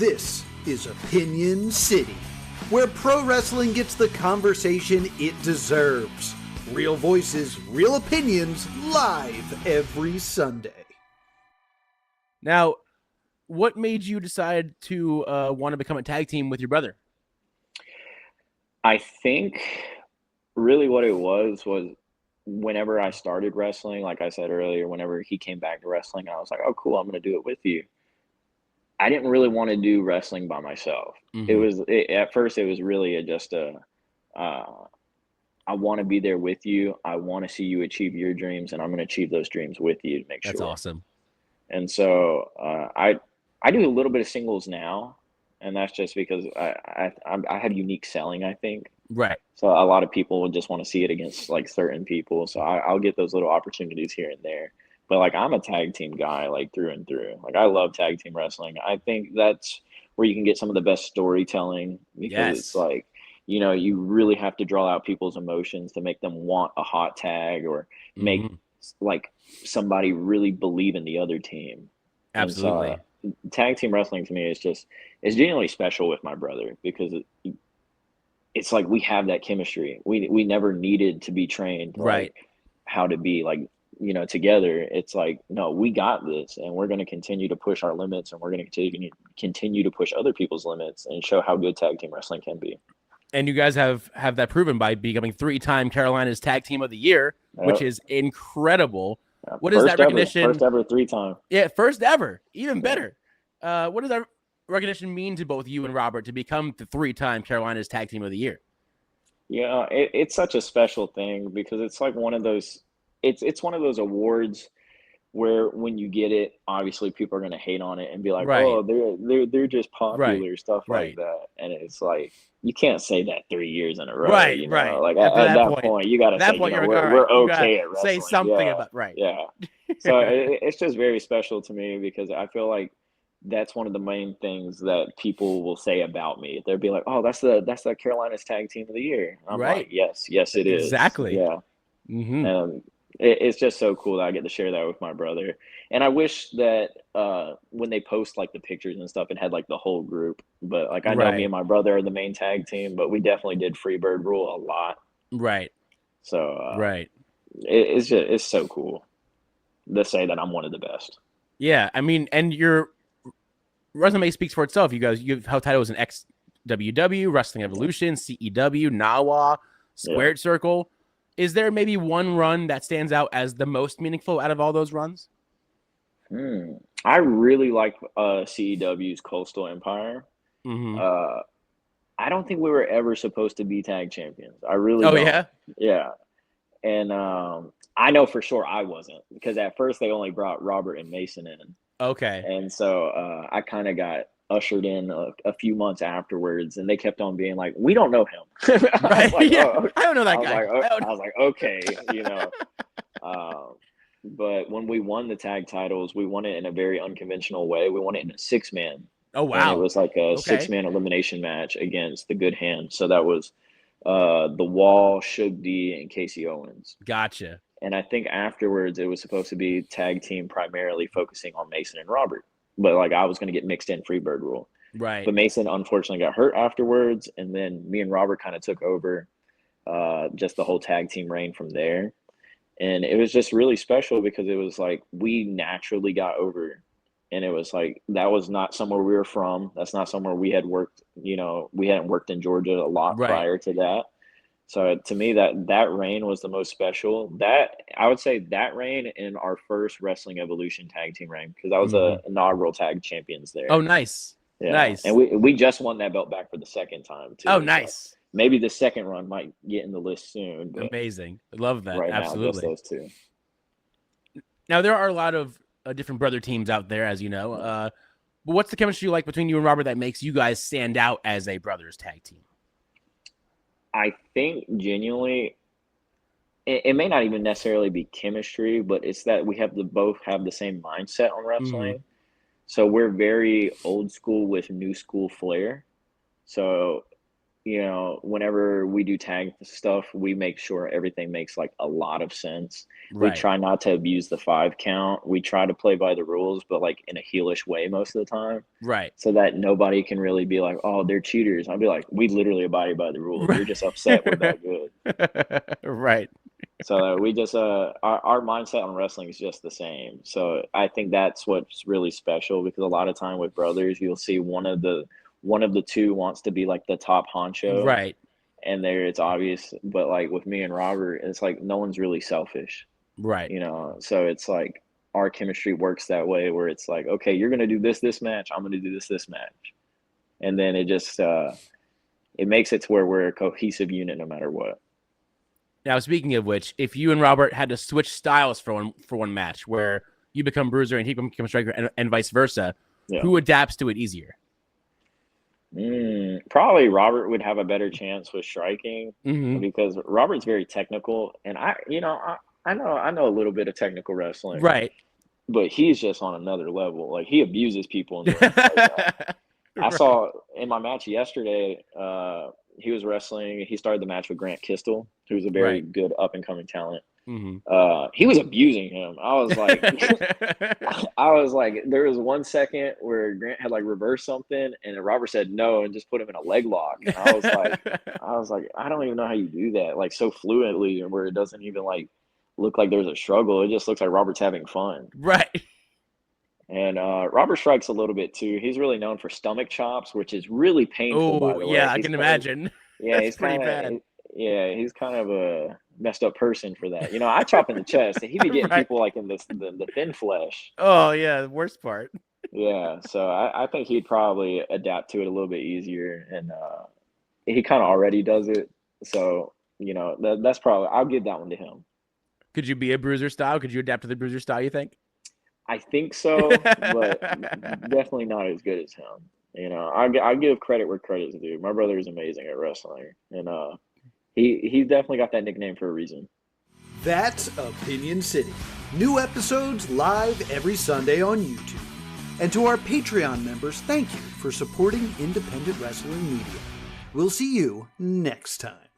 This is Opinion City, where pro wrestling gets the conversation it deserves. Real voices, real opinions, live every Sunday. Now, what made you decide to want to become a tag team with your brother? I think really what it was whenever I started wrestling, like I said earlier, whenever he came back to wrestling, I was like, oh, cool, I'm going to do it with you. I didn't really want to do wrestling by myself. At first, it was really I want to be there with you. I want to see you achieve your dreams, and I'm going to achieve those dreams with you to make sure. That's awesome. And so I do a little bit of singles now, and that's just because I have unique selling, I think. Right. So a lot of people would just want to see it against like certain people. So I'll get those little opportunities here and there. But like I'm a tag team guy, like through and through. Like I love tag team wrestling. I think that's where you can get some of the best storytelling because it's like, you know, you really have to draw out people's emotions to make them want a hot tag or make like somebody really believe in the other team. Absolutely. And so, tag team wrestling to me is genuinely special with my brother because it's like we have that chemistry. We never needed to be trained like how to be like, you know, together. It's like, no, we got this and we're going to continue to push our limits and we're going to continue to push other people's limits and show how good tag team wrestling can be. And you guys have that proven by becoming 3-time Carolina's Tag Team of the Year, which is incredible. What is that recognition? First ever 3-time. Yeah, first ever. Even better. What does that recognition mean to both you and Robert to become the 3-time Carolina's Tag Team of the Year? Yeah, it's such a special thing because it's like one of those it's one of those awards where when you get it, obviously people are going to hate on it and be like, oh, they're just popular, stuff like that. And it's like, you can't say that 3 years in a row. You know? Like at that point, you got to say, we're okay at wrestling. Say something about, Yeah. So it's just very special to me because I feel like that's one of the main things that people will say about me. They'll be like, oh, that's the Carolina's Tag Team of the Year. I'm like, yes, it is. Exactly. Yeah. It's just so cool that I get to share that with my brother. And I wish that when they post like the pictures and stuff, it had like the whole group. But like I know me and my brother are the main tag team, but we definitely did Freebird Rule a lot. Right. So it's so cool to say that I'm one of the best. Yeah, I mean, and your resume speaks for itself. You held titles in XWW, Wrestling Evolution, CEW, NAWA, Squared Circle. Is there maybe one run that stands out as the most meaningful out of all those runs? I really like CEW's Coastal Empire. I don't think we were ever supposed to be tag champions. I really don't. Yeah. And I know for sure I wasn't because at first they only brought Robert and Mason in. Okay. And so I kind of got ushered in a few months afterwards, and they kept on being like, "We don't know him." I don't know that guy. I was like, okay, you know. But when we won the tag titles, we won it in a very unconventional way. We won it in a 6-man. Oh wow! And it was like a 6-man elimination match against the Good Hand. So that was the Wall, Suge D, and Casey Owens. Gotcha. And I think afterwards it was supposed to be tag team primarily focusing on Mason and Robert. But like I was going to get mixed in Freebird Rule. Right. But Mason unfortunately got hurt afterwards. And then me and Robert kind of took over just the whole tag team reign from there. And it was just really special because it was like we naturally got over. And it was like that was not somewhere we were from. That's not somewhere we had worked. You know, we hadn't worked in Georgia a lot prior to that. So to me, that reign was the most special. That I would say that reign in our first Wrestling Evolution tag team reign because I was the inaugural tag champions there. Oh, nice. Yeah. Nice. And we just won that belt back for the second time too. Oh, nice. So maybe the second run might get in the list soon. But amazing. I love that. Right Absolutely. Now, just those two. Now there are a lot of different brother teams out there, as you know. But what's the chemistry like between you and Robert that makes you guys stand out as a brothers tag team? I think genuinely, it may not even necessarily be chemistry, but it's that we have both have the same mindset on wrestling. So we're very old school with new school flair. So whenever we do tag stuff, we make sure everything makes like a lot of sense. We Right. try not to abuse the 5 count. We try to play by the rules, but like in a heelish way most of the time, Right. so that nobody can really be like, "Oh, they're cheaters." I'll be like, "We literally abide by the rules. You're just upset we're that good." Right. So we just our mindset on wrestling is just the same. So I think that's what's really special, because a lot of time with brothers, you'll see one of the two wants to be like the top honcho, Right. and there it's obvious. But like with me and Robert, it's like no one's really selfish, Right. So it's like our chemistry works that way, where it's like, okay, you're gonna do this match, I'm gonna do this match, and then it just it makes it to where we're a cohesive unit no matter what. Now, speaking of which, if you and Robert had to switch styles for one match, where you become bruiser and he becomes striker, and vice versa, Yeah. who adapts to it easier? Probably Robert would have a better chance with striking, Mm-hmm. because Robert's very technical, and I know a little bit of technical wrestling, Right. but he's just on another level. Like, he abuses people in the ring. Like, I saw in my match yesterday, he was wrestling. He started the match with Grant Kistel, who's a very Right. good up and coming talent. Mm-hmm. He was abusing him. I was like, there was 1 second where Grant had like reversed something, and then Robert said no and just put him in a leg lock. And I was like, I don't even know how you do that, like, so fluently, and where it doesn't even like look like there's a struggle. It just looks like Robert's having fun. Right. And Robert strikes a little bit too. He's really known for stomach chops, which is really painful, by Oh, the way. yeah, I can imagine. Yeah, That's he's pretty kind bad. of he's kind of a messed up person for that. I chop in the chest, and he be getting Right. people like in the thin flesh. Oh, yeah, the worst part. Yeah, so I think he'd probably adapt to it a little bit easier, and he kind of already does it. So that's probably, I'll give that one to him. Could you be a bruiser style? Could you adapt to the bruiser style, you think? I think so, but definitely not as good as him. I give credit where credit's due. My brother is amazing at wrestling, and he's definitely got that nickname for a reason. That's Opinion City. New episodes live every Sunday on YouTube. And to our Patreon members, thank you for supporting independent wrestling media. We'll see you next time.